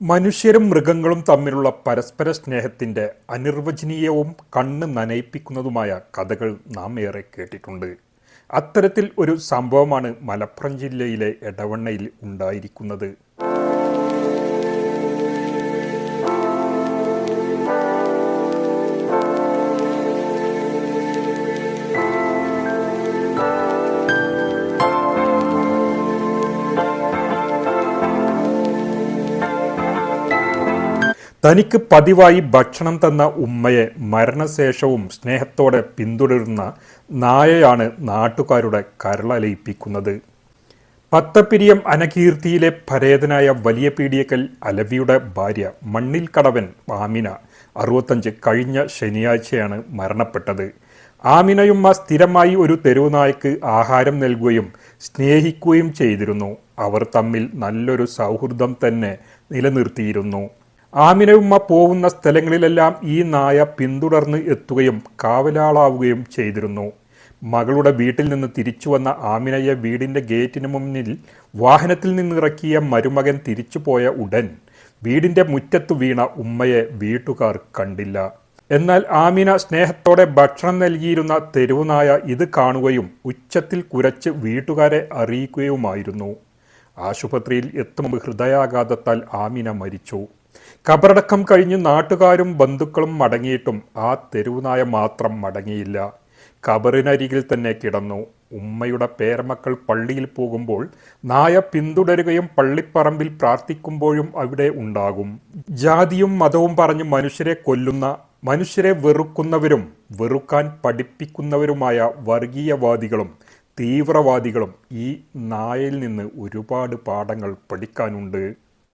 മനുഷ്യരും മൃഗങ്ങളും തമ്മിലുള്ള പരസ്പര സ്നേഹത്തിൻ്റെ അനിർവചനീയവും കണ്ണ് നനയിപ്പിക്കുന്നതുമായ കഥകൾ നാം ഏറെ കേട്ടിട്ടുണ്ട്. അത്തരത്തിൽ ഒരു സംഭവമാണ് മലപ്പുറം ജില്ലയിലെ എടവണ്ണയിൽ ഉണ്ടായിരിക്കുന്നത്. തനിക്ക് പതിവായി ഭക്ഷണം തന്ന ഉമ്മയെ മരണശേഷവും സ്നേഹത്തോടെ പിന്തുടരുന്ന നായയാണ് നാട്ടുകാരുടെ കരളലിയിപ്പിക്കുന്നത്. പത്തപ്പിരിയം അനകീർത്തിയിലെ പരേതനായ വലിയ പീടിയക്കൽ അലവിയുടെ ഭാര്യ മണ്ണിൽ കടവൻ ആമിന 65 കഴിഞ്ഞ ശനിയാഴ്ചയാണ് മരണപ്പെട്ടത്. ആമിനയുമ്മ സ്ഥിരമായി ഒരു തെരുവുനായ്ക്ക് ആഹാരം നൽകുകയും സ്നേഹിക്കുകയും ചെയ്തിരുന്നു. അവർ തമ്മിൽ നല്ലൊരു സൗഹൃദം തന്നെ നിലനിർത്തിയിരുന്നു. ആമിനയുമ്മ പോകുന്ന സ്ഥലങ്ങളിലെല്ലാം ഈ നായ പിന്തുടർന്ന് എത്തുകയും കാവലാളാവുകയും ചെയ്തിരുന്നു. മകളുടെ വീട്ടിൽ നിന്ന് തിരിച്ചു വന്ന ആമിനയെ വീടിൻ്റെ ഗേറ്റിന് മുന്നിൽ വാഹനത്തിൽ നിന്നിറക്കിയ മരുമകൻ തിരിച്ചുപോയ ഉടൻ വീടിൻ്റെ മുറ്റത്ത് വീണ ഉമ്മയെ വീട്ടുകാർ കണ്ടില്ല. എന്നാൽ ആമിന സ്നേഹത്തോടെ ഭക്ഷണം നൽകിയിരുന്ന തെരുവുനായ ഇത് കാണുകയും ഉച്ചത്തിൽ കുരച്ച് വീട്ടുകാരെ അറിയിക്കുകയുമായിരുന്നു. ആശുപത്രിയിൽ എത്തും ഹൃദയാഘാതത്താൽ ആമിന മരിച്ചു. ഖബറടക്കം കഴിഞ്ഞ് നാട്ടുകാരും ബന്ധുക്കളും മടങ്ങിയിട്ടും ആ തെരുവുനായ മാത്രം മടങ്ങിയില്ല. ഖബറിനരികിൽ തന്നെ കിടന്നു. ഉമ്മയുടെ പേരമക്കൾ പള്ളിയിൽ പോകുമ്പോൾ നായ പിന്തുടരുകയും പള്ളിപ്പറമ്പിൽ പ്രാർത്ഥിക്കുമ്പോഴും അവിടെ ഉണ്ടാകും. ജാതിയും മതവും പറഞ്ഞ് മനുഷ്യരെ കൊല്ലുന്ന, മനുഷ്യരെ വെറുക്കുന്നവരും വെറുക്കാൻ പഠിപ്പിക്കുന്നവരുമായ വർഗീയവാദികളും തീവ്രവാദികളും ഈ നായയിൽ നിന്ന് ഒരുപാട് പാഠങ്ങൾ പഠിക്കാനുണ്ട്.